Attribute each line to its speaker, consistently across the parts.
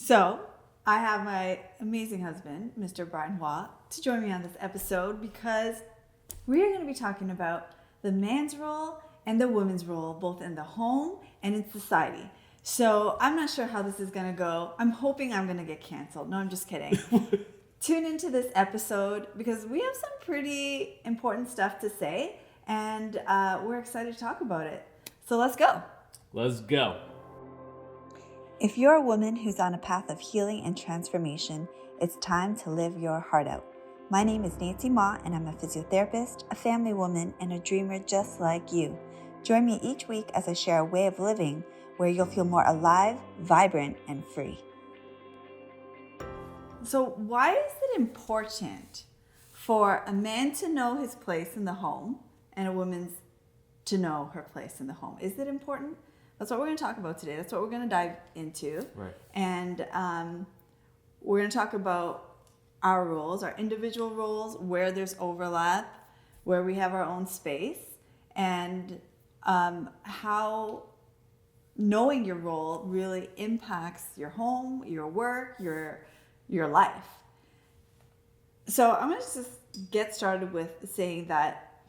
Speaker 1: So, I have my amazing husband, Mr. Brian Watt, to join me on this episode because we are going to be talking about the man's role and the woman's role, both in the home and in society. So, I'm not sure how this is going to go. I'm hoping I'm going to get canceled. No, I'm just kidding. Tune into this episode because we have some pretty important stuff to say, and we're excited to talk about it. So, let's go.
Speaker 2: Let's go.
Speaker 1: If you're a woman who's on a path of healing and transformation, it's time to live your heart out. My name is Nancy Ma, and I'm a physiotherapist, a family woman, and a dreamer just like you. Join me each week as I share a way of living where you'll feel more alive, vibrant, and free. So why is it important for a man to know his place in the home and a woman to know her place in the home? Is it important? That's what we're going to talk about today. That's what we're going to dive into.
Speaker 2: Right.
Speaker 1: And we're going to talk about our roles, our individual roles, where there's overlap, where we have our own space, and how knowing your role really impacts your home, your work, your life. So I'm going to just get started with saying that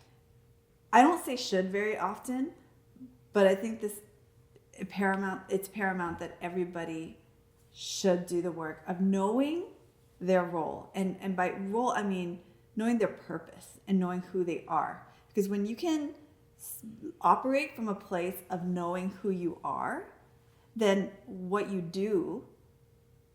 Speaker 1: I don't say should very often, but I think it's paramount that everybody should do the work of knowing their role. And by role, I mean knowing their purpose and knowing who they are. Because when you can operate from a place of knowing who you are, then what you do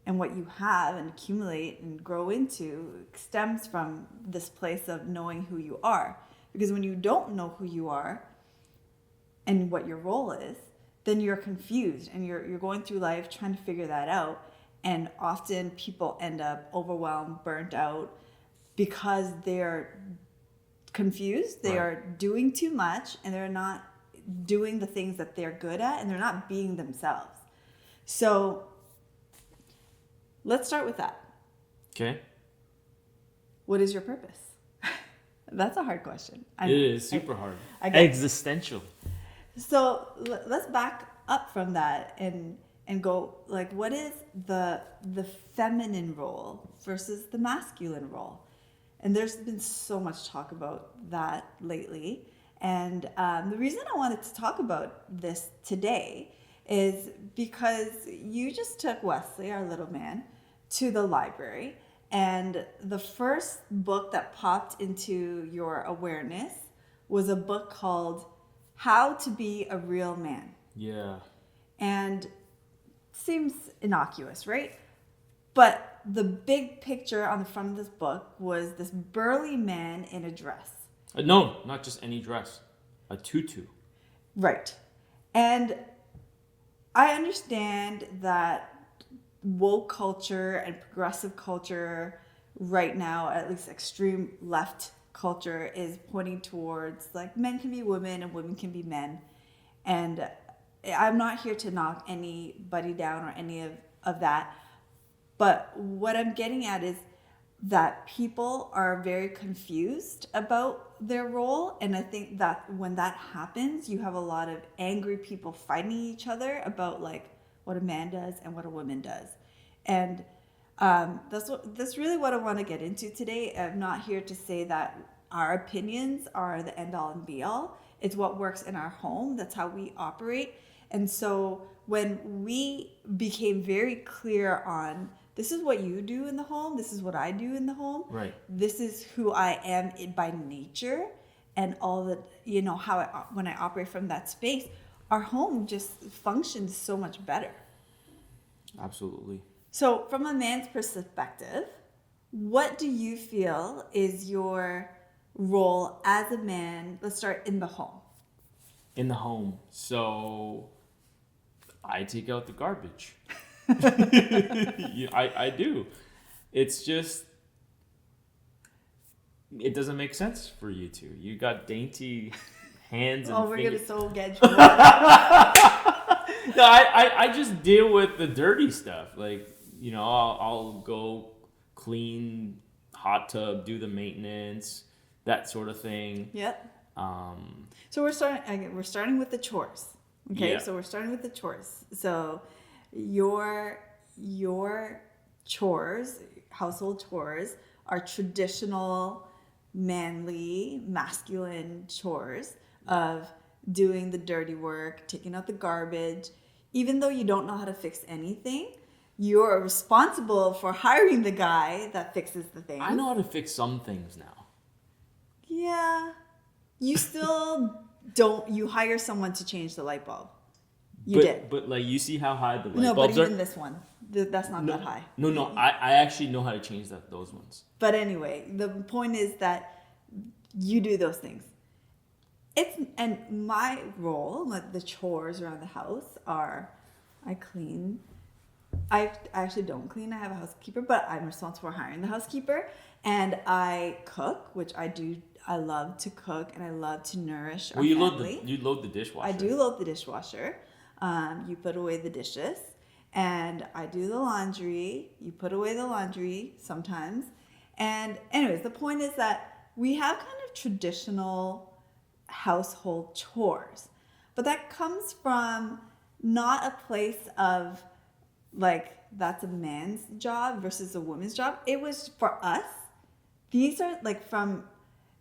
Speaker 1: and what you have and accumulate and grow into stems from this place of knowing who you are. Because when you don't know who you are and what your role is, then you're confused and you're going through life trying to figure that out. And often people end up overwhelmed, burnt out, because they're confused. They are doing too much and they're not doing the things that they're good at, and they're not being themselves. So let's start with that.
Speaker 2: Okay.
Speaker 1: What is your purpose? That's a hard question.
Speaker 2: It is super hard.
Speaker 1: Existential.
Speaker 2: Existential.
Speaker 1: So let's back up from that and go, like, what is the feminine role versus the masculine role? And there's been so much talk about that lately. And the reason I wanted to talk about this today is because you just took Wesley, our little man, to the library. And the first book that popped into your awareness was a book called How to Be a Real Man.
Speaker 2: Yeah.
Speaker 1: And seems innocuous, right? But the big picture on the front of this book was this burly man in a dress.
Speaker 2: No, not just any dress. A tutu.
Speaker 1: Right. And I understand that woke culture and progressive culture right now, at least extreme left culture, is pointing towards like men can be women and women can be men. And I'm not here to knock anybody down or any of that. But what I'm getting at is that people are very confused about their role. And I think that when that happens, you have a lot of angry people fighting each other about like what a man does and what a woman does. And that's really what I want to get into today. I'm not here to say that our opinions are the end all and be all. It's what works in our home. That's how we operate. And so when we became very clear on this is what you do in the home, this is what I do in the home,
Speaker 2: right?
Speaker 1: This is who I am by nature, and all that, how when I operate from that space, our home just functions so much better.
Speaker 2: Absolutely.
Speaker 1: So from a man's perspective, what do you feel is your role as a man? Let's start in the home.
Speaker 2: In the home. So I take out the garbage. I do. It's just, it doesn't make sense for you two. You got dainty hands and
Speaker 1: we're
Speaker 2: fingers.
Speaker 1: going to so get
Speaker 2: No, I just deal with the dirty stuff. Like, I'll go clean hot tub, do the maintenance, that sort of thing.
Speaker 1: Yep. So we're starting with the chores. Okay,
Speaker 2: Yeah.
Speaker 1: so we're starting with the chores. So your your chores, household chores, are traditional, manly, masculine chores of doing the dirty work, taking out the garbage. Even though you don't know how to fix anything, you're responsible for hiring the guy that fixes the thing.
Speaker 2: I know how to fix some things now.
Speaker 1: Yeah. You still don't, you hire someone to change the light bulb. You did.
Speaker 2: But like, you see how high the light
Speaker 1: No, but
Speaker 2: bulbs are?
Speaker 1: even this one, that's not that high.
Speaker 2: No, I actually know how to change those ones.
Speaker 1: But anyway, the point is that you do those things. And my role, like the chores around the house are, I clean. I actually don't clean. I have a housekeeper, but I'm responsible for hiring the housekeeper. And I cook, which I do. I love to cook and I love to nourish our family.
Speaker 2: You load the dishwasher.
Speaker 1: I do load the dishwasher. You put away the dishes. And I do the laundry. You put away the laundry sometimes. And anyways, the point is that we have kind of traditional household chores. But that comes from not a place of like that's a man's job versus a woman's job. It was for us. These are like from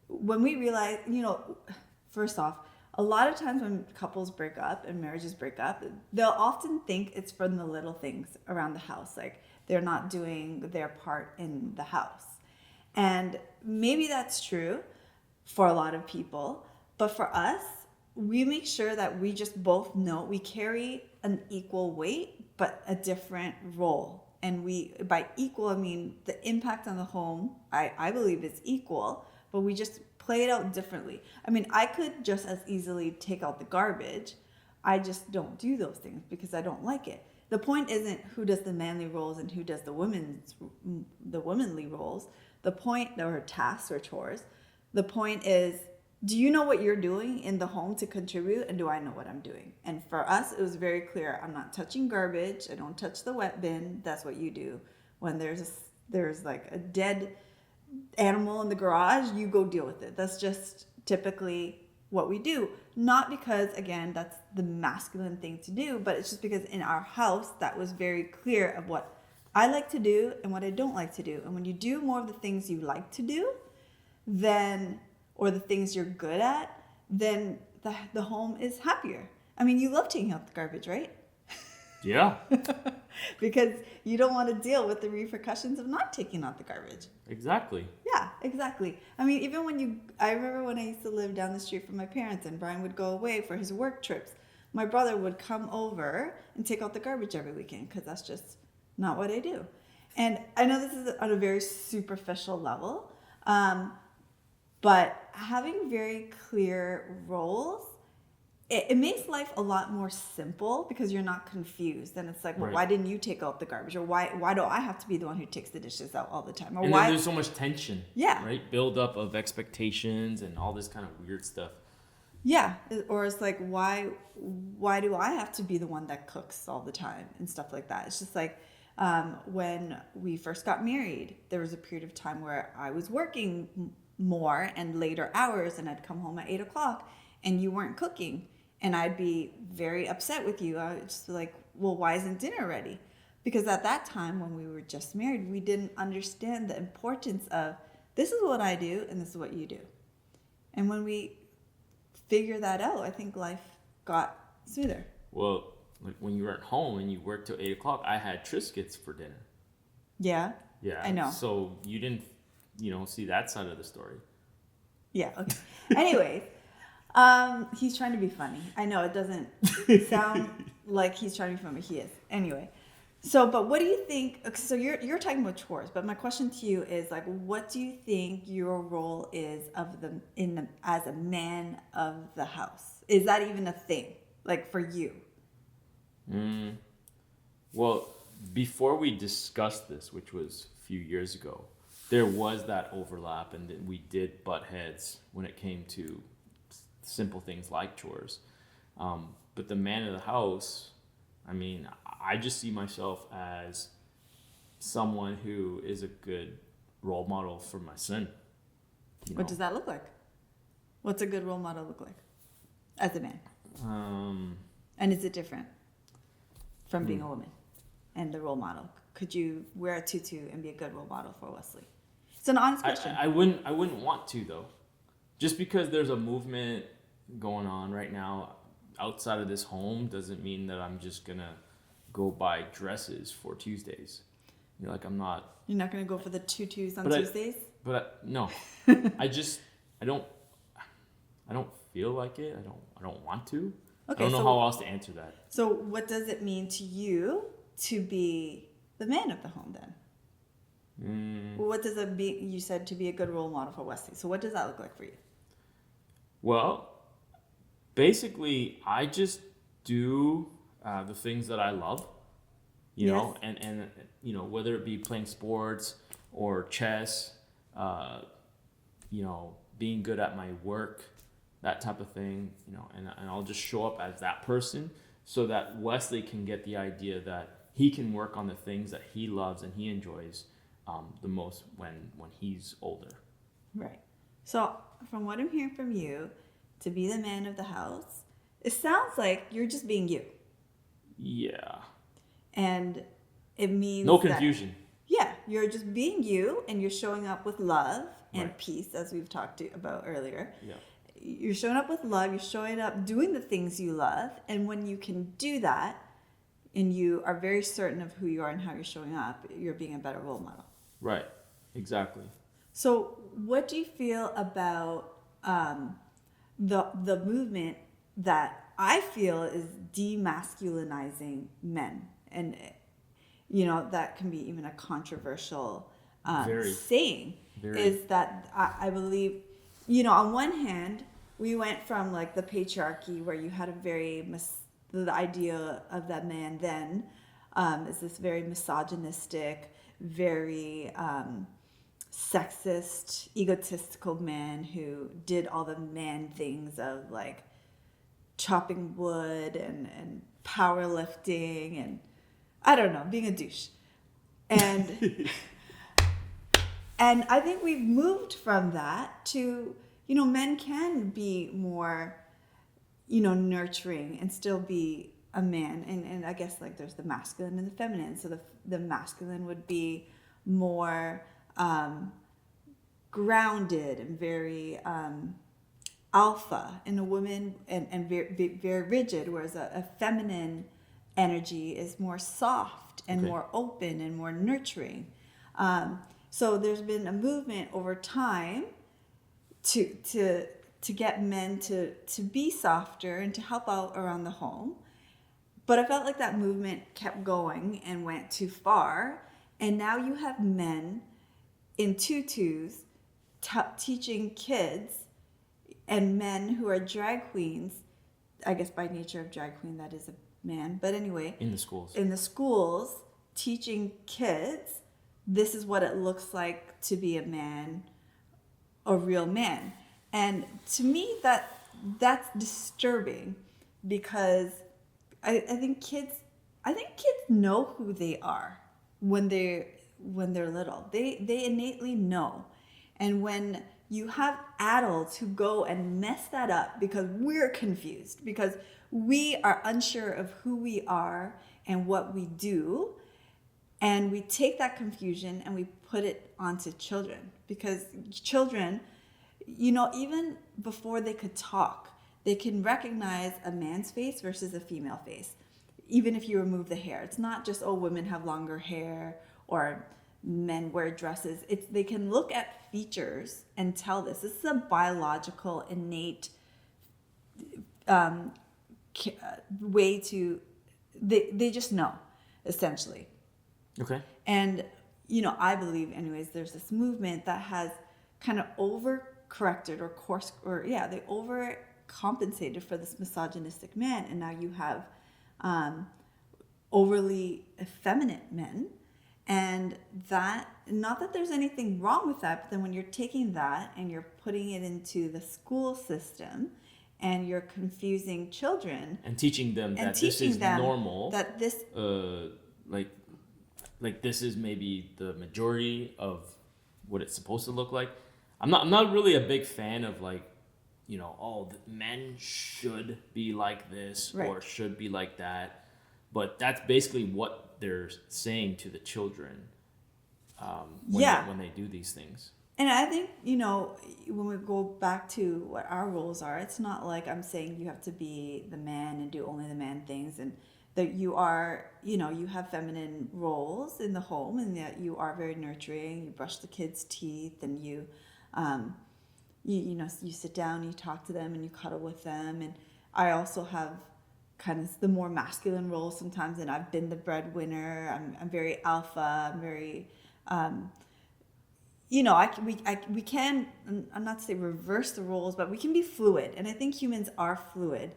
Speaker 1: when we realize, first off, a lot of times when couples break up and marriages break up, they'll often think it's from the little things around the house. Like they're not doing their part in the house. And maybe that's true for a lot of people. But for us, we make sure that we just both know we carry an equal weight, but a different role. And by equal, I mean the impact on the home, I believe is equal, but we just play it out differently. I mean, I could just as easily take out the garbage. I just don't do those things because I don't like it. The point isn't who does the manly roles and who does the womanly roles. The point, or tasks or chores. The point is, do you know what you're doing in the home to contribute, and do I know what I'm doing? And for us, it was very clear. I'm not touching garbage. I don't touch the wet bin. That's what you do. When there's like a dead animal in the garage, you go deal with it. That's just typically what we do. Not because, again, that's the masculine thing to do, but it's just because in our house, that was very clear of what I like to do and what I don't like to do. And when you do more of the things you like to do, then or the things you're good at, then the home is happier. I mean, you love taking out the garbage, right?
Speaker 2: Yeah.
Speaker 1: Because you don't want to deal with the repercussions of not taking out the garbage.
Speaker 2: Exactly.
Speaker 1: Yeah, exactly. I mean, even I remember when I used to live down the street from my parents and Brian would go away for his work trips, my brother would come over and take out the garbage every weekend because that's just not what I do. And I know this is on a very superficial level, but having very clear roles, it makes life a lot more simple because you're not confused. And it's like, well,
Speaker 2: Right.
Speaker 1: Why didn't you take out the garbage? Or why do I have to be the one who takes the dishes out all the time? Or
Speaker 2: And
Speaker 1: why?
Speaker 2: then there's so much tension.
Speaker 1: Yeah.
Speaker 2: Right? Build up of expectations and all this kind of weird stuff.
Speaker 1: Yeah. Or it's like, why do I have to be the one that cooks all the time and stuff like that? It's just like when we first got married, there was a period of time where I was working more and later hours and I'd come home at 8:00 and you weren't cooking. And I'd be very upset with you. I was just like, well, why isn't dinner ready? Because at that time when we were just married, we didn't understand the importance of this is what I do and this is what you do. And when we figure that out, I think life got smoother.
Speaker 2: Well, like when you were at home and you worked till 8:00, I had Triscuits for dinner.
Speaker 1: Yeah?
Speaker 2: Yeah.
Speaker 1: I know.
Speaker 2: So you didn't, see that side of the story.
Speaker 1: Yeah, okay. Anyways, he's trying to be funny. I know it doesn't sound like he's trying to be funny, but he is. Anyway, but what do you think? So you're talking about chores, but my question to you is like, what do you think your role is as a man of the house? Is that even a thing, like for you?
Speaker 2: Well, before we discussed this, which was a few years ago, there was that overlap, and we did butt heads when it came to simple things like chores. But the man of the house, I mean, I just see myself as someone who is a good role model for my son.
Speaker 1: What does that look like? What's a good role model look like as a man? And is it different from being a woman? and the role model? Could you wear a tutu and be a good role model for Wesley? It's an honest question.
Speaker 2: I wouldn't want to though, just because there's a movement going on right now outside of this home doesn't mean that I'm just gonna go buy dresses for Tuesdays. You know, like I'm not.
Speaker 1: You're not going to go for the tutus on
Speaker 2: But
Speaker 1: Tuesdays?
Speaker 2: no, I don't feel like it. I don't want to.
Speaker 1: Okay,
Speaker 2: I don't know
Speaker 1: so,
Speaker 2: how else to answer that.
Speaker 1: So what does it mean to you to be the man of the home then? Well, what does it be? You said to be a good role model for Wesley. So what does that look like for you?
Speaker 2: Well, basically, I just do the things that I love, you
Speaker 1: Yes.
Speaker 2: know, and you know, whether it be playing sports or chess, you know, being good at my work, that type of thing, you know, and I'll just show up as that person so that Wesley can get the idea that he can work on the things that he loves and he enjoys the most when he's older.
Speaker 1: Right. So from what I'm hearing from you, to be the man of the house, it sounds like you're just being you.
Speaker 2: Yeah.
Speaker 1: And it means
Speaker 2: No confusion.
Speaker 1: Yeah, you're just being you, and you're showing up with love and
Speaker 2: Right.
Speaker 1: peace, as we've talked about earlier.
Speaker 2: Yeah.
Speaker 1: You're showing up with love, you're showing up doing the things you love, and when you can do that, and you are very certain of who you are and how you're showing up, you're being a better role model.
Speaker 2: Right. Exactly.
Speaker 1: So what do you feel about the movement that I feel is demasculinizing men? And, you know, that can be even a controversial saying.
Speaker 2: Very.
Speaker 1: Is that I believe, you know, on one hand, we went from like the patriarchy where you had a very, the idea of that man then is this very misogynistic, very sexist, egotistical man who did all the man things of like chopping wood and powerlifting and I don't know, being a douche. And and I think we've moved from that to, you know, men can be more, you know, nurturing and still be a man. And I guess like there's the masculine and the feminine. So the masculine would be more grounded and very alpha, and a woman and very, very rigid, whereas a feminine energy is more soft and
Speaker 2: Okay.
Speaker 1: more open and more nurturing. So there's been a movement over time to get men to be softer and to help out around the home. But I felt like that movement kept going and went too far. And now you have men in tutus teaching kids and men who are drag queens. I guess by nature of drag queen, that is a man. But anyway,
Speaker 2: In the schools.
Speaker 1: in the schools, teaching kids this is what it looks like to be a man, a real man. And to me, that's disturbing because I think kids know who they are when they're little. They innately know. And when you have adults who go and mess that up because we're confused, because we are unsure of who we are and what we do, and we take that confusion and we put it onto children, because children, you know, even before they could talk, they can recognize a man's face versus a female face, even if you remove the hair. It's not just, oh, women have longer hair or men wear dresses. They can look at features and tell this. This is a biological, innate way to, they just know, essentially.
Speaker 2: Okay.
Speaker 1: And, you know, I believe, anyways, there's this movement that has kind of overcorrected they overcompensated for this misogynistic man. And now you have overly effeminate men. And that, not that there's anything wrong with that, but then when you're taking that and you're putting it into the school system and you're confusing children
Speaker 2: And teaching them that this is normal. That this like this is maybe the majority of what it's supposed to look like. I'm not really a big fan of like, you know, men should be like this
Speaker 1: Right.
Speaker 2: or should be like that. But that's basically what they're saying to the children when,
Speaker 1: Yeah.
Speaker 2: when they do these things.
Speaker 1: And I think, when we go back to what our roles are, it's not like I'm saying you have to be the man and do only the man things, and that you are, you have feminine roles in the home, and that you are very nurturing. You brush the kids' teeth, and um, you sit down, you talk to them, and you cuddle with them. And I also have kind of the more masculine role sometimes, and I've been the breadwinner. I'm very alpha. I'm very we can, I'm not to say reverse the roles, but we can be fluid. And I think humans are fluid.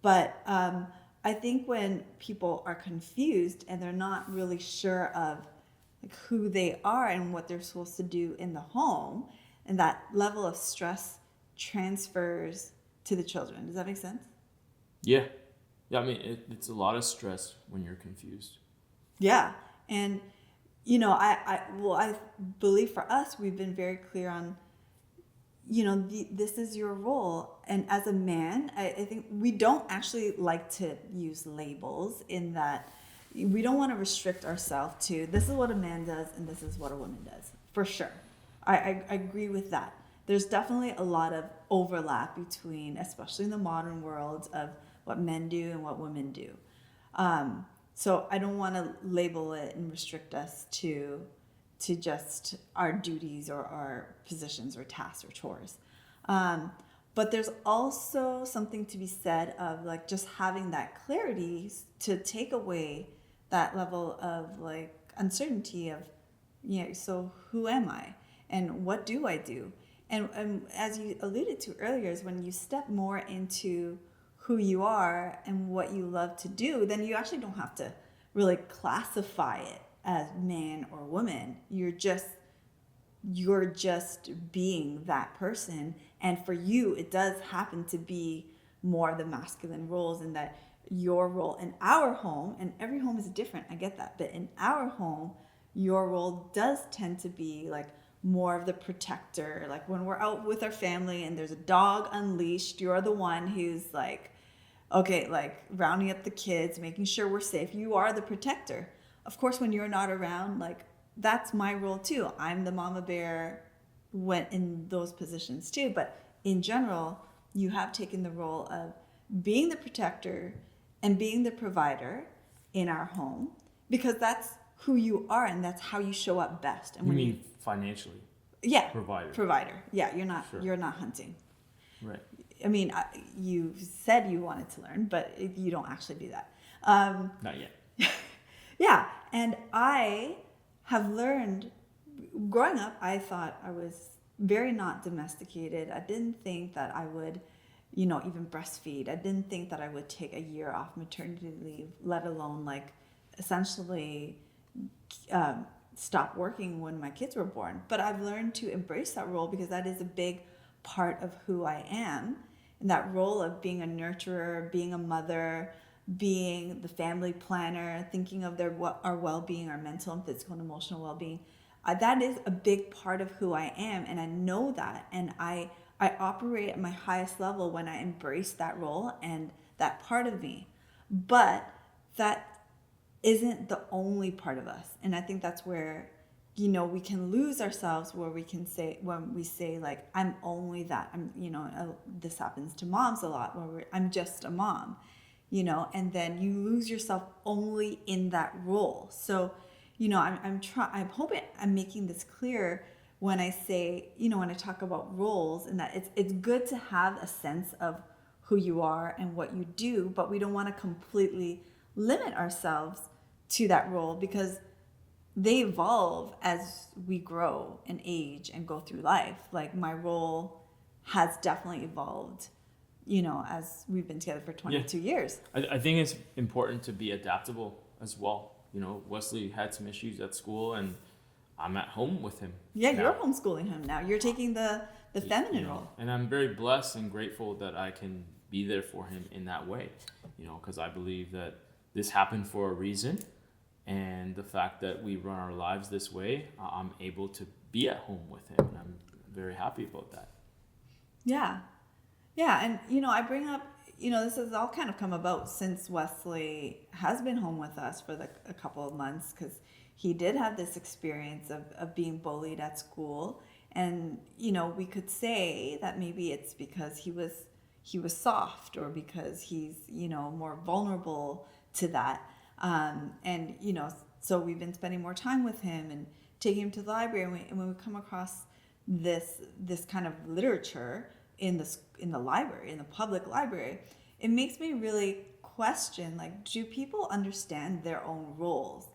Speaker 1: But I think when people are confused and they're not really sure of like who they are and what they're supposed to do in the home, and that level of stress transfers to the children. Does that make sense?
Speaker 2: Yeah. I mean, it's a lot of stress when you're confused.
Speaker 1: Yeah. And I believe for us, we've been very clear on, this is your role. And as a man, I think we don't actually like to use labels, in that we don't want to restrict ourselves to this is what a man does and this is what a woman does, for sure. I agree with that. There's definitely a lot of overlap between, especially in the modern world, of what men do and what women do. So I don't want to label it and restrict us to just our duties or our positions or tasks or chores. But there's also something to be said of like just having that clarity to take away that level of like uncertainty of, so who am I and what do I do? And as you alluded to earlier, is when you step more into who you are and what you love to do, then you actually don't have to really classify it as man or woman. You're just being that person. And for you, it does happen to be more of the masculine roles, in that your role in our home, and every home is different, I get that, but in our home, your role does tend to be like more of the protector. Like when we're out with our family and there's a dog unleashed, you're the one who's like, okay, like rounding up the kids, making sure we're safe. You are the protector. Of course, when you're not around, like that's my role too. I'm the mama bear, went in those positions too. But in general, you have taken the role of being the protector and being the provider in our home, because that's who you are and that's how you show up best. And
Speaker 2: You
Speaker 1: when
Speaker 2: mean financially?
Speaker 1: Yeah,
Speaker 2: Provider.
Speaker 1: Yeah, you're not
Speaker 2: Sure.
Speaker 1: you're not hunting.
Speaker 2: Right.
Speaker 1: I mean, you said you wanted to learn, but you don't actually do that.
Speaker 2: Not yet.
Speaker 1: Yeah, and I have learned, growing up, I thought I was very not domesticated. I didn't think that I would, even breastfeed. I didn't think that I would take a year off maternity leave, let alone like essentially stop working when my kids were born. But I've learned to embrace that role, because that is a big part of who I am. And that role of being a nurturer, being a mother, being the family planner, thinking of our well-being, our mental and physical and emotional well-being, that is a big part of who I am, and I know that, and I operate at my highest level when I embrace that role and that part of me. But that isn't the only part of us, and I think that's where we can lose ourselves, where we can say, when we say like, I'm only that, this happens to moms a lot, where I'm just a mom, and then you lose yourself only in that role. So, I'm hoping I'm making this clear when I say, when I talk about roles, and that it's good to have a sense of who you are and what you do, but we don't want to completely limit ourselves to that role, because they evolve as we grow and age and go through life. Like my role has definitely evolved, as we've been together for 22 years.
Speaker 2: I think it's important to be adaptable as well. Wesley had some issues at school, and I'm at home with him.
Speaker 1: Yeah,
Speaker 2: now.
Speaker 1: You're homeschooling him now. You're taking the feminine role.
Speaker 2: And I'm very blessed and grateful that I can be there for him in that way, because I believe that this happened for a reason. And the fact that we run our lives this way, I'm able to be at home with him, and I'm very happy about that.
Speaker 1: Yeah. And, I bring up, this has all kind of come about since Wesley has been home with us for a couple of months, because he did have this experience of being bullied at school. And, we could say that maybe it's because he was soft, or because he's, more vulnerable to that. And, so we've been spending more time with him and taking him to the library. And when we come across this kind of literature in the library, in the public library, it makes me really question, like, do people understand their own roles?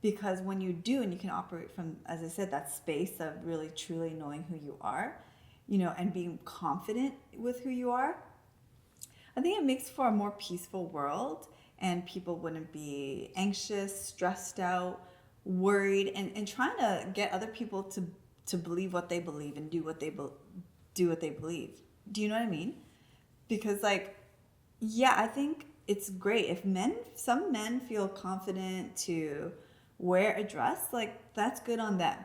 Speaker 1: Because when you do, and you can operate from, as I said, that space of really truly knowing who you are, and being confident with who you are, I think it makes for a more peaceful world, and people wouldn't be anxious, stressed out, worried, and trying to get other people to believe what they believe and do what they believe. Do you know what I mean? Because, like, yeah, I think it's great if some men feel confident to wear a dress, like, that's good on them.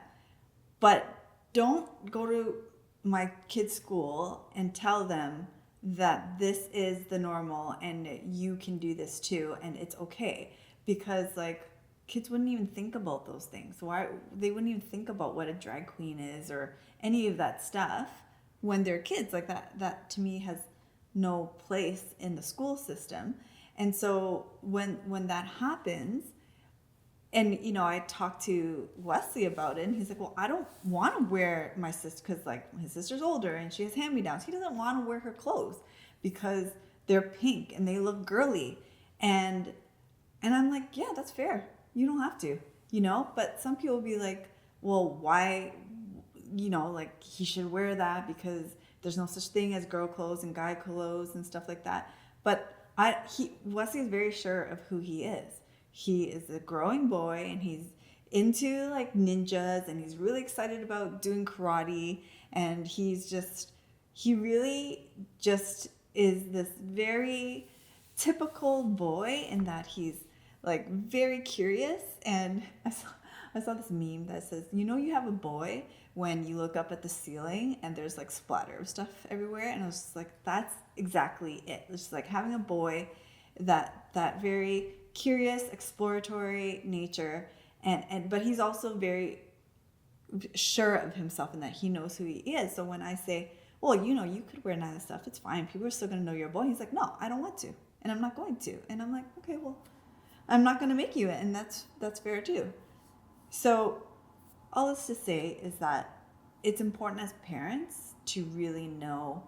Speaker 1: But don't go to my kid's school and tell them that this is the normal and you can do this too and it's okay, because, like, kids wouldn't even think about those things. Why they wouldn't even think about what a drag queen is or any of that stuff when they're kids. Like, that to me has no place in the school system. And so when that happens, and I talked to Wesley about it, and he's like, well, I don't want to wear my sister, because, like, his sister's older and she has hand-me-downs. He doesn't want to wear her clothes because they're pink and they look girly. And I'm like, yeah, that's fair. You don't have to, but some people will be like, well, why, like, he should wear that because there's no such thing as girl clothes and guy clothes and stuff like that. But Wesley is very sure of who he is. He is a growing boy, and he's into, like, ninjas, and he's really excited about doing karate. And he really just is this very typical boy in that he's, like, very curious. And I saw this meme that says, you have a boy when you look up at the ceiling and there's, like, splatter of stuff everywhere. And I was just like, that's exactly it. It's just like having a boy, that very curious, exploratory nature, but he's also very sure of himself and that he knows who he is. So when I say, well, you could wear none of stuff, it's fine, people are still going to know you're a boy, he's like, no, I don't want to, and I'm not going to. And I'm like, okay, well, I'm not going to make you it, and that's fair too. So all this to say is that it's important as parents to really know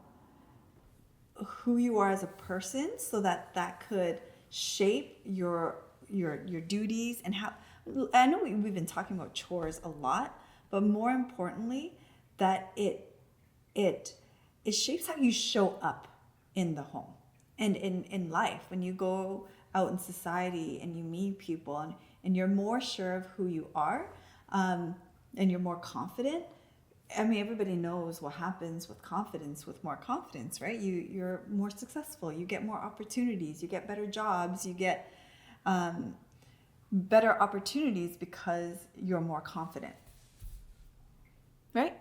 Speaker 1: who you are as a person, so that could shape your duties. And how, I know we've been talking about chores a lot, but more importantly, that it shapes how you show up in the home and in life. When you go out in society and you meet people, and you're more sure of who you are, and you're more confident. I mean, everybody knows what happens with confidence, with more confidence, right? You're more successful, you get more opportunities, you get better jobs, you get better opportunities because you're more confident, right?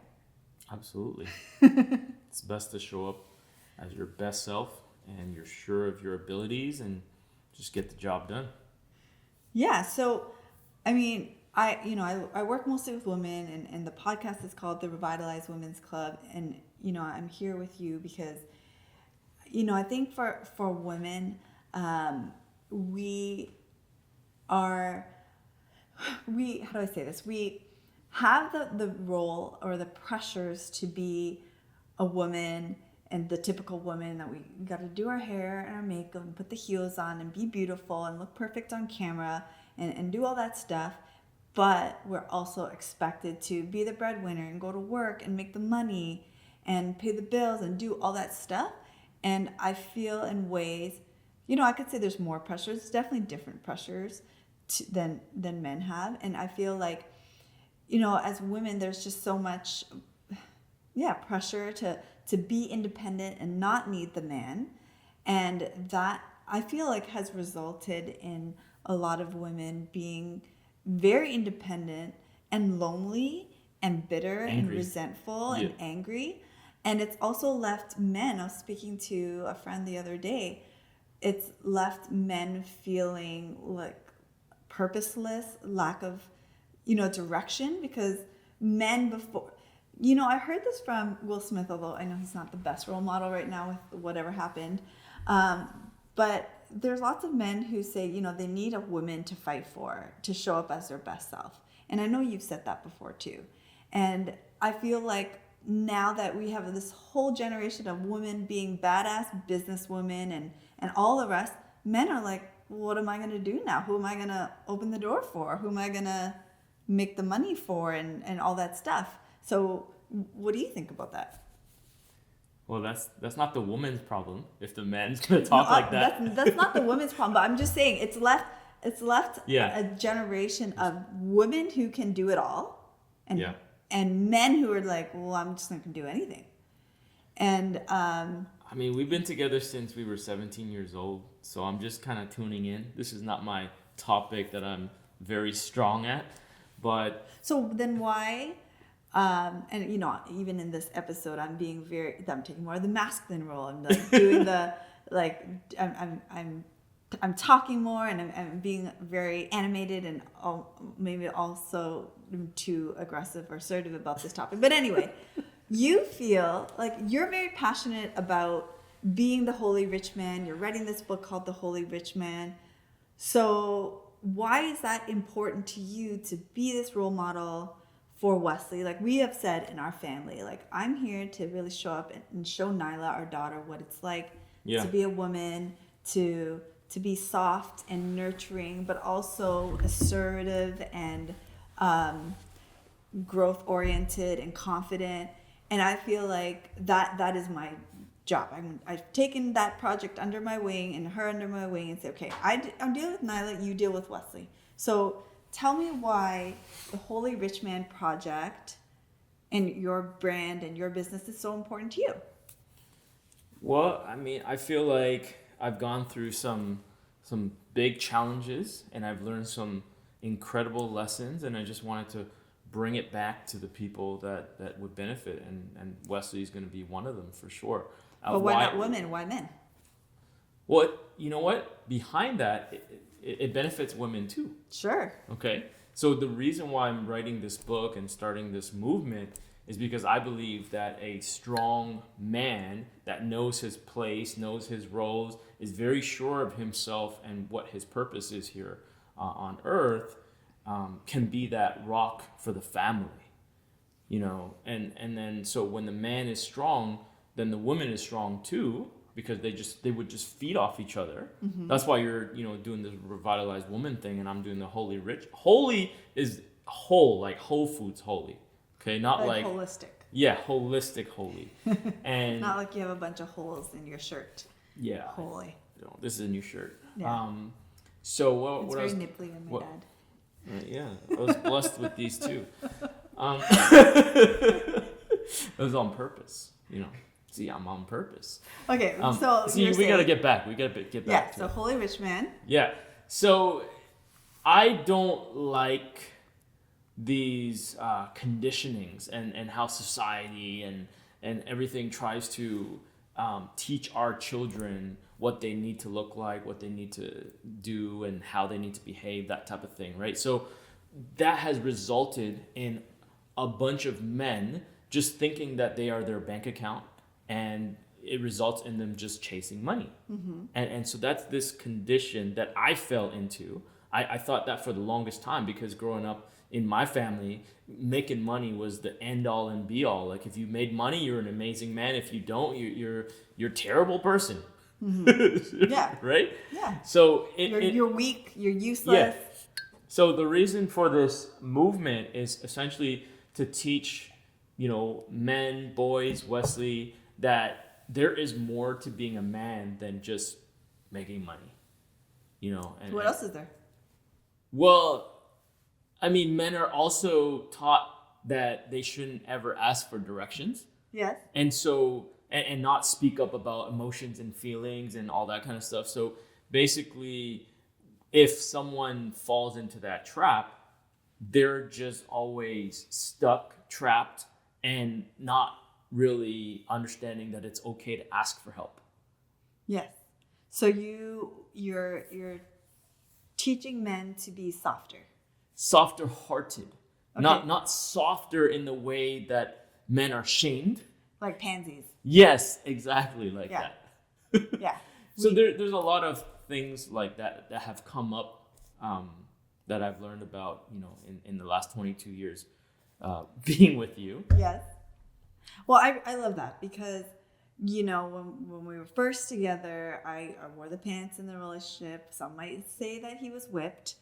Speaker 2: Absolutely. It's best to show up as your best self, and you're sure of your abilities, and just get the job done.
Speaker 1: Yeah, so, I mean, I work mostly with women, and the podcast is called the Revitalized Women's Club. And, I'm here with you because, I think for women, how do I say this? We have the role or the pressures to be a woman, and the typical woman, that we got to do our hair and our makeup and put the heels on and be beautiful and look perfect on camera and do all that stuff. But we're also expected to be the breadwinner and go to work and make the money and pay the bills and do all that stuff. And I feel in ways, I could say there's more pressures. There's definitely different pressures than men have. And I feel like, as women, there's just so much, pressure to be independent and not need the man. And that, I feel like, has resulted in a lot of women being very independent and lonely and bitter and resentful and angry. And it's also left men. I was speaking to a friend the other day it's left men feeling like purposeless, lack of, direction, because men before, I heard this from Will Smith, although I know he's not the best role model right now with whatever happened. But there's lots of men who say, they need a woman to fight for, to show up as their best self. And I know you've said that before too. And I feel like now that we have this whole generation of women being badass businesswomen and all the rest, men are like, what am I going to do now? Who am I going to open the door for? Who am I going to make the money for and all that stuff? So what do you think about that?
Speaker 2: Well, that's not the woman's problem if the man's gonna talk like that.
Speaker 1: That's not the women's problem, but I'm just saying it's left
Speaker 2: Yeah.
Speaker 1: a generation of women who can do it all, and
Speaker 2: Yeah.
Speaker 1: and men who are like, well, I'm just not gonna do anything. And
Speaker 2: I mean, we've been together since we were 17 years old, so I'm just kind of tuning in. This is not my topic that I'm very strong at, but
Speaker 1: so then why? And even in this episode, I'm taking more of the masculine role. I'm like doing the I'm talking more, and I'm being very animated, and maybe also too aggressive or assertive about this topic. But anyway, you feel like you're very passionate about being the holy rich man. You're writing this book called The Holy Rich Man. So why is that important to you to be this role model for Wesley? Like we have said in our family, like I'm here to really show up and show Nyla, our daughter, what it's like to be a woman, to be soft and nurturing, but also assertive and growth oriented and confident. And I feel like that is my job. I've taken that project under my wing and her under my wing and say, okay, I'm dealing with Nyla, you deal with Wesley. So tell me why the Holy Rich Man project and your brand and your business is so important to you.
Speaker 2: well, I mean, I feel like I've gone through some big challenges and I've learned some incredible lessons, and I just wanted to bring it back to the people that would benefit, and Wesley is going to be one of them for sure.
Speaker 1: But why not women? Why men?
Speaker 2: Well, you know what? Behind that, it benefits women too.
Speaker 1: Sure.
Speaker 2: Okay. So the reason why I'm writing this book and starting this movement is because I believe that a strong man that knows his place, knows his roles, is very sure of himself and what his purpose is here on earth, can be that rock for the family, and then so when the man is strong, then the woman is strong too, because they would just feed off each other. Mm-hmm. That's why you're doing this revitalized woman thing, and I'm doing the holy rich. Holy is whole, like Whole Foods holy, okay, not like
Speaker 1: holistic.
Speaker 2: Yeah, holistic holy, and
Speaker 1: not like you have a bunch of holes in your shirt.
Speaker 2: Yeah,
Speaker 1: holy.
Speaker 2: This is a new shirt.
Speaker 1: Yeah.
Speaker 2: So what?
Speaker 1: It's
Speaker 2: what
Speaker 1: very
Speaker 2: else?
Speaker 1: nipply on my dad.
Speaker 2: Yeah, I was blessed with these too. It was on purpose, See, I'm on purpose.
Speaker 1: Okay,
Speaker 2: we gotta get back. We gotta get back.
Speaker 1: Yeah. So Holy Rich Man.
Speaker 2: Yeah. So I don't like these conditionings and how society and everything tries to teach our children what they need to look like, what they need to do, and how they need to behave, that type of thing, right? So that has resulted in a bunch of men just thinking that they are their bank account, and it results in them just chasing money. Mm-hmm. And so that's this condition that I fell into. I thought that for the longest time, because growing up in my family, making money was the end all and be all. Like if you made money, you're an amazing man. If you don't, you're a terrible person.
Speaker 1: Mm-hmm. Yeah.
Speaker 2: Right?
Speaker 1: Yeah.
Speaker 2: So
Speaker 1: you're weak, you're useless.
Speaker 2: Yeah. So the reason for this movement is essentially to teach, men, boys, Wesley, that there is more to being a man than just making money. And
Speaker 1: what else is there?
Speaker 2: Well, I mean, men are also taught that they shouldn't ever ask for directions.
Speaker 1: Yes.
Speaker 2: And so, and not speak up about emotions and feelings and all that kind of stuff. So basically, if someone falls into that trap, they're just always stuck, trapped, and not really understanding that it's okay to ask for help.
Speaker 1: Yes. So you're teaching men to be softer.
Speaker 2: Softer hearted.
Speaker 1: Okay.
Speaker 2: Not softer in the way that men are shamed.
Speaker 1: Like pansies.
Speaker 2: Yes, exactly like
Speaker 1: Yeah.
Speaker 2: that.
Speaker 1: Yeah.
Speaker 2: So there's a lot of things like that that have come up that I've learned about, in the last 22 years being with you.
Speaker 1: Yes. Well, I love that because, when we were first together, I wore the pants in the relationship. Some might say that he was whipped.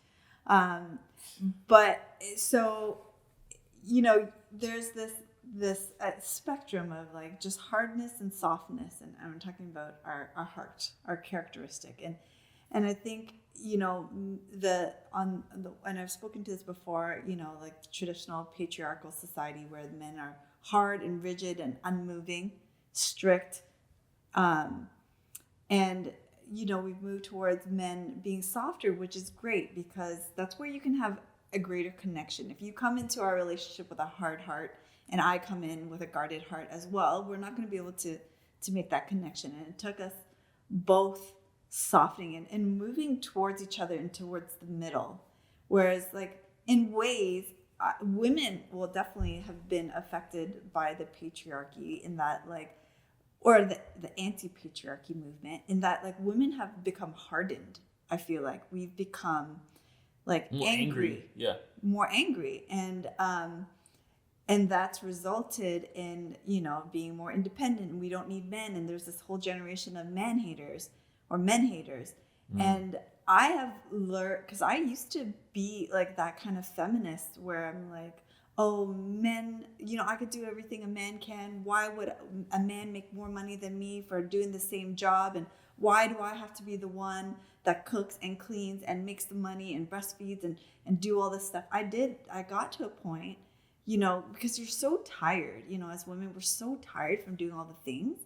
Speaker 1: But so, there's this spectrum of like just hardness and softness. And I'm talking about our heart, our characteristic. And I think, and I've spoken to this before, like the traditional patriarchal society where the men are hard and rigid and unmoving, strict. And, we've moved towards men being softer, which is great because that's where you can have a greater connection. If you come into our relationship with a hard heart and I come in with a guarded heart as well, we're not going to be able to make that connection. And it took us both softening and moving towards each other and towards the middle. Whereas like in ways, women will definitely have been affected by the patriarchy in that like, or the anti-patriarchy movement in that like women have become hardened. I feel like we've become like
Speaker 2: More
Speaker 1: angry.
Speaker 2: Yeah.
Speaker 1: More angry. And that's resulted in, being more independent and we don't need men. And there's this whole generation of man haters or men haters. And I have learned, because I used to be like that kind of feminist where I'm like, oh, men, I could do everything a man can. Why would a man make more money than me for doing the same job? And why do I have to be the one that cooks and cleans and makes the money and breastfeeds and do all this stuff? I got to a point, because you're so tired, as women, we're so tired from doing all the things.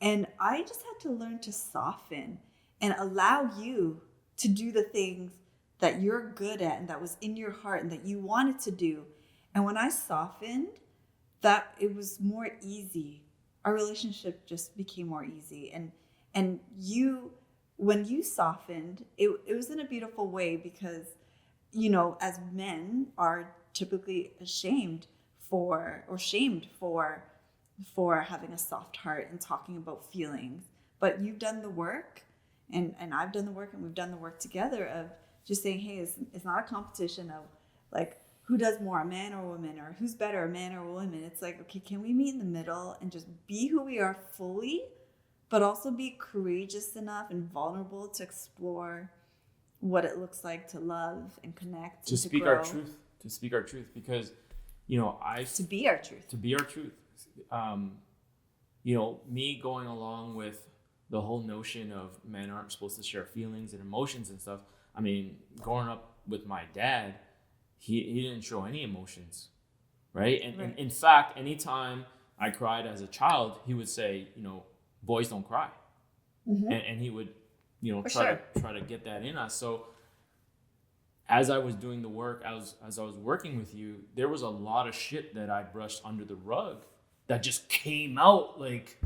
Speaker 1: And I just had to learn to soften and allow you to do the things that you're good at and that was in your heart and that you wanted to do. And when I softened, that it was more easy. Our relationship just became more easy. And when you softened, it was in a beautiful way because, as men are typically shamed for having a soft heart and talking about feelings. But you've done the work and I've done the work and we've done the work together of just saying, hey, it's not a competition of like, who does more, a man or a woman, or who's better, a man or a woman. It's like, okay, can we meet in the middle and just be who we are fully, but also be courageous enough and vulnerable to explore what it looks like to love and connect.
Speaker 2: To speak our truth. To speak our truth. Because,
Speaker 1: to be our truth.
Speaker 2: To be our truth. Me going along with the whole notion of men aren't supposed to share feelings and emotions and stuff. I mean, growing up with my dad, he didn't show any emotions, right? And in fact, anytime I cried as a child, he would say, boys don't cry. Mm-hmm. And he would, try to get that in us. So as I was doing the work, as I was working with you, there was a lot of shit that I brushed under the rug that just came out like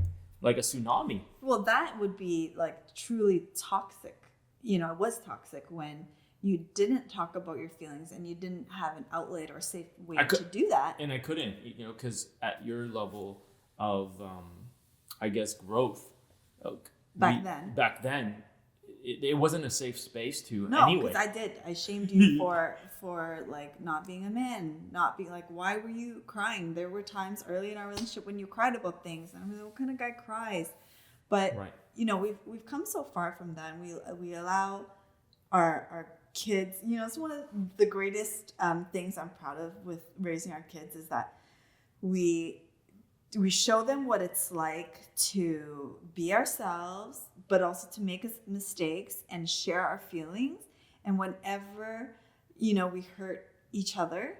Speaker 2: a tsunami.
Speaker 1: Well, that would be like truly toxic. It was toxic when you didn't talk about your feelings and you didn't have an outlet or safe way to do that.
Speaker 2: And I couldn't, because at your level of, I guess, growth, back then, it wasn't a safe space to anyway.
Speaker 1: No, because I shamed you for like not being a man, not being like, why were you crying? There were times early in our relationship when you cried about things, and I'm like, what kind of guy cries? But we've come so far from that, and we allow our kids. It's one of the greatest things I'm proud of with raising our kids is that we show them what it's like to be ourselves, but also to make mistakes and share our feelings. And whenever, we hurt each other,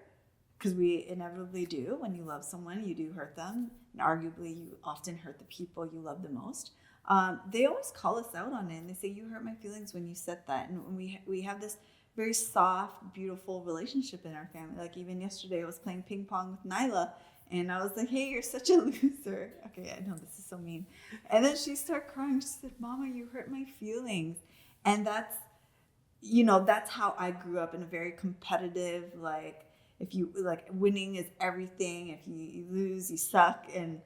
Speaker 1: because we inevitably do. When you love someone, you do hurt them. And arguably, you often hurt the people you love the most. They always call us out on it. And they say, you hurt my feelings when you said that. And we have this very soft, beautiful relationship in our family. Like even yesterday, I was playing ping pong with Nyla. And I was like, hey, you're such a loser. Okay, I know this is so mean. And then she started crying. She said, Mama, you hurt my feelings. And that's how I grew up, in a very competitive, like, if you, like, winning is everything. If you lose, you suck. And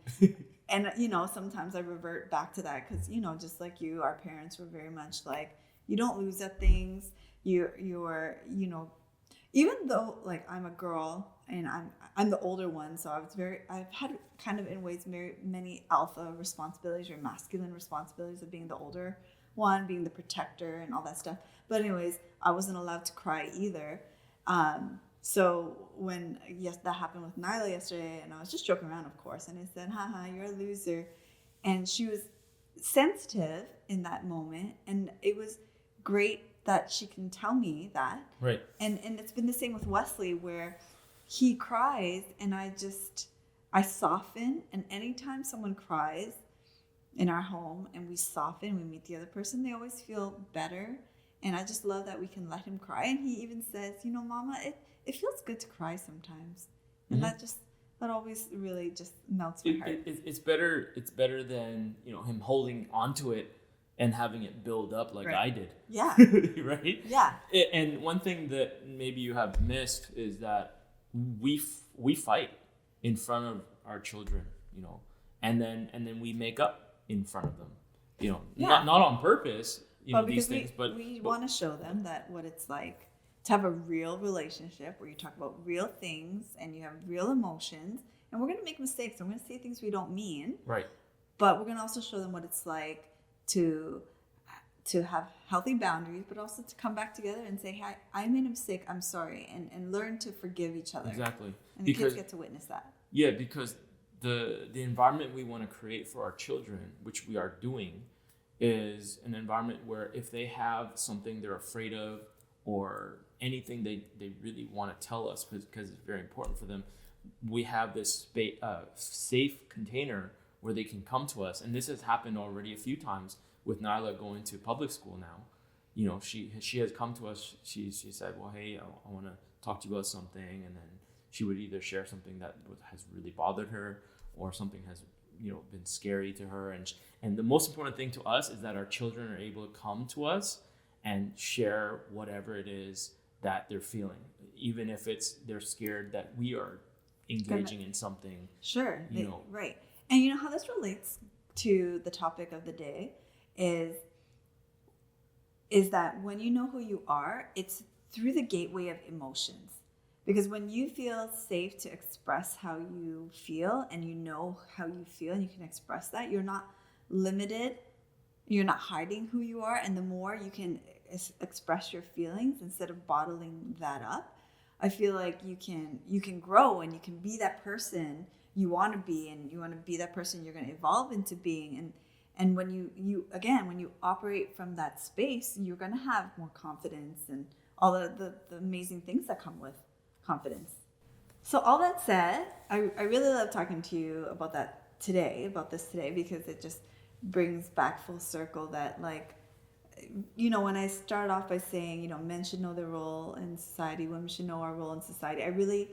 Speaker 1: sometimes I revert back to that because, just like you, our parents were very much like, you don't lose at things. You're even though, like, I'm a girl and I'm the older one, so I've had kind of, in ways, very many alpha responsibilities or masculine responsibilities of being the older one, being the protector and all that stuff. But anyways, I wasn't allowed to cry either. So when, yes, that happened with Nyla yesterday, and I was just joking around, of course, and I said, haha, you're a loser. And she was sensitive in that moment, and it was great that she can tell me that.
Speaker 2: Right.
Speaker 1: And it's been the same with Wesley, where he cries and I soften. And anytime someone cries in our home and we soften, we meet the other person, they always feel better. And I just love that we can let him cry. And he even says, Mama, it feels good to cry sometimes. And that always really just melts my heart.
Speaker 2: It's better than, him holding onto it and having it build up like I did.
Speaker 1: Yeah.
Speaker 2: Right?
Speaker 1: Yeah.
Speaker 2: And one thing that maybe you have missed is that we fight in front of our children, and then we make up in front of them, not on purpose, these things, but
Speaker 1: we want to show them that what it's like to have a real relationship where you talk about real things and you have real emotions, and we're going to make mistakes and we're going to say things we don't mean.
Speaker 2: Right.
Speaker 1: But we're going to also show them what it's like to have healthy boundaries, but also to come back together and say, hey, I made a mistake, I'm sorry, and learn to forgive each other.
Speaker 2: Exactly.
Speaker 1: And the kids get to witness that.
Speaker 2: Yeah, because the environment we want to create for our children, which we are doing, is an environment where if they have something they're afraid of or anything they really want to tell us because it's very important for them, we have this safe container where they can come to us. And this has happened already a few times with Nyla going to public school now. She has come to us. She said, well, hey, I want to talk to you about something. And then she would either share something that has really bothered her or something has been scary to her. And the most important thing to us is that our children are able to come to us and share whatever it is that they're feeling, even if they're scared that we are engaging in something.
Speaker 1: Sure. Right. And how this relates to the topic of the day is that when you know who you are, it's through the gateway of emotions. Because when you feel safe to express how you feel and you know how you feel and you can express that, you're not limited, you're not hiding who you are. And the more you can express your feelings instead of bottling that up, I feel like you can grow and you can be that person you want to be, and you want to be that person you're going to evolve into being. And when you operate from that space, you're going to have more confidence and all the amazing things that come with confidence. So all that said, I really love talking to you about this today, because it just brings back full circle that, like, when I started off by saying, men should know their role in society, women should know our role in society, I really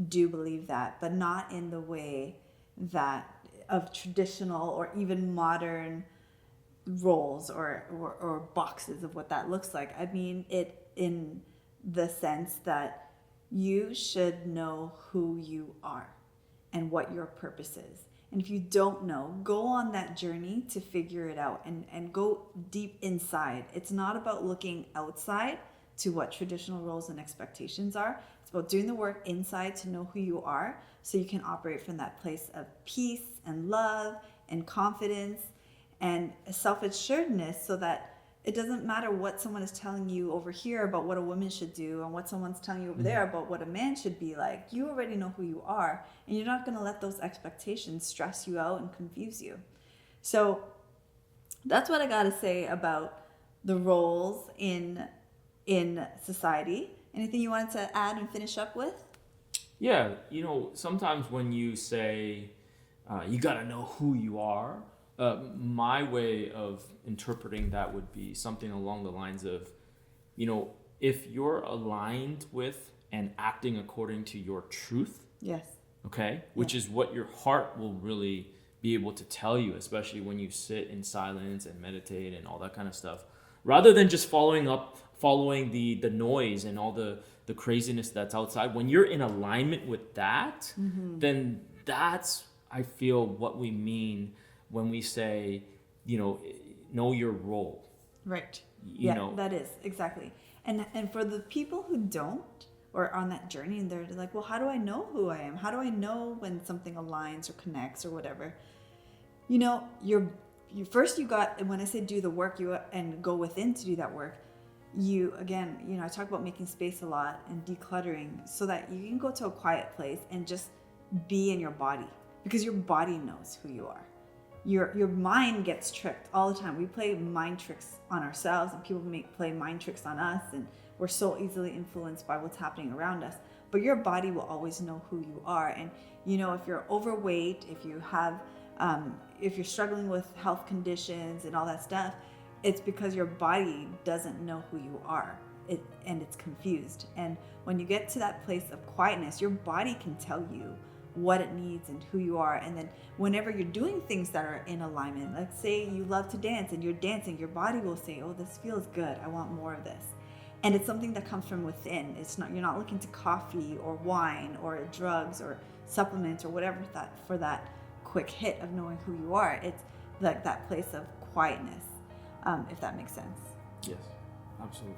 Speaker 1: do believe that, but not in the way that of traditional or even modern roles or boxes of what that looks like. I mean it in the sense that you should know who you are and what your purpose is. And if you don't know, go on that journey to figure it out and go deep inside. It's not about looking outside to what traditional roles and expectations are. It's about doing the work inside to know who you are, so you can operate from that place of peace and love and confidence and self-assuredness, so that it doesn't matter what someone is telling you over here about what a woman should do and what someone's telling you over there about what a man should be like. You already know who you are, and you're not going to let those expectations stress you out and confuse you. So that's what I got to say about the roles in society. Anything you wanted to add and finish up with?
Speaker 2: Yeah, sometimes when you say you got to know who you are, my way of interpreting that would be something along the lines of, if you're aligned with and acting according to your truth,
Speaker 1: yes,
Speaker 2: okay? Which is what your heart will really be able to tell you, especially when you sit in silence and meditate and all that kind of stuff. Rather than just following the noise and all the craziness that's outside. When you're in alignment with that, then that's, I feel, what we mean when we say, know your role.
Speaker 1: Right.
Speaker 2: You know,
Speaker 1: that is exactly. And for the people who don't, or on that journey, and they're like, well, how do I know who I am? How do I know when something aligns or connects or whatever? You first, you got, and when I say do the work, and go within to do that work, I talk about making space a lot and decluttering so that you can go to a quiet place and just be in your body, because your body knows who you are. Your mind gets tricked all the time. We play mind tricks on ourselves, and people play mind tricks on us, and we're so easily influenced by what's happening around us. But your body will always know who you are. And if you're overweight, if you have if you're struggling with health conditions and all that stuff, it's because your body doesn't know who you are, and it's confused. And when you get to that place of quietness, your body can tell you what it needs and who you are. And then whenever you're doing things that are in alignment, let's say you love to dance and you're dancing, your body will say, oh, this feels good, I want more of this. And it's something that comes from within. You're not looking to coffee or wine or drugs or supplements or whatever for that quick hit of knowing who you are. It's like that place of quietness, if that makes sense.
Speaker 2: Yes, absolutely.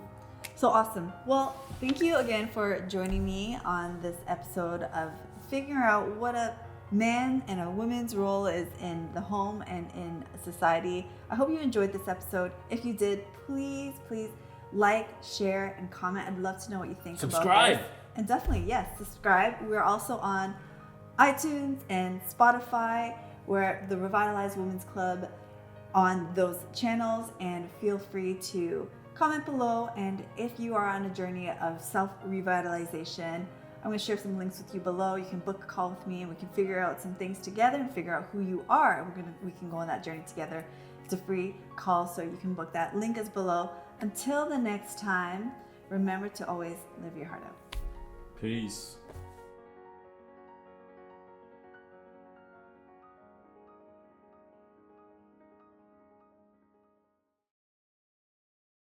Speaker 1: So awesome. Well, thank you again for joining me on this episode of figuring out what a man and a woman's role is in the home and in society. I hope you enjoyed this episode. If you did, please like, share, and comment. I'd love to know what you think.
Speaker 2: Subscribe.
Speaker 1: About this. And definitely, yes, subscribe. We're also on iTunes and Spotify. We're the Revitalized Women's Club on those channels, and feel free to comment below. And if you are on a journey of self-revitalization, I'm going to share some links with you below. You can book a call with me, and we can figure out some things together and figure out who you are. We can go on that journey together. It's a free call, so you can book that. Link is below. Until the next time, remember to always live your heart out.
Speaker 2: Peace.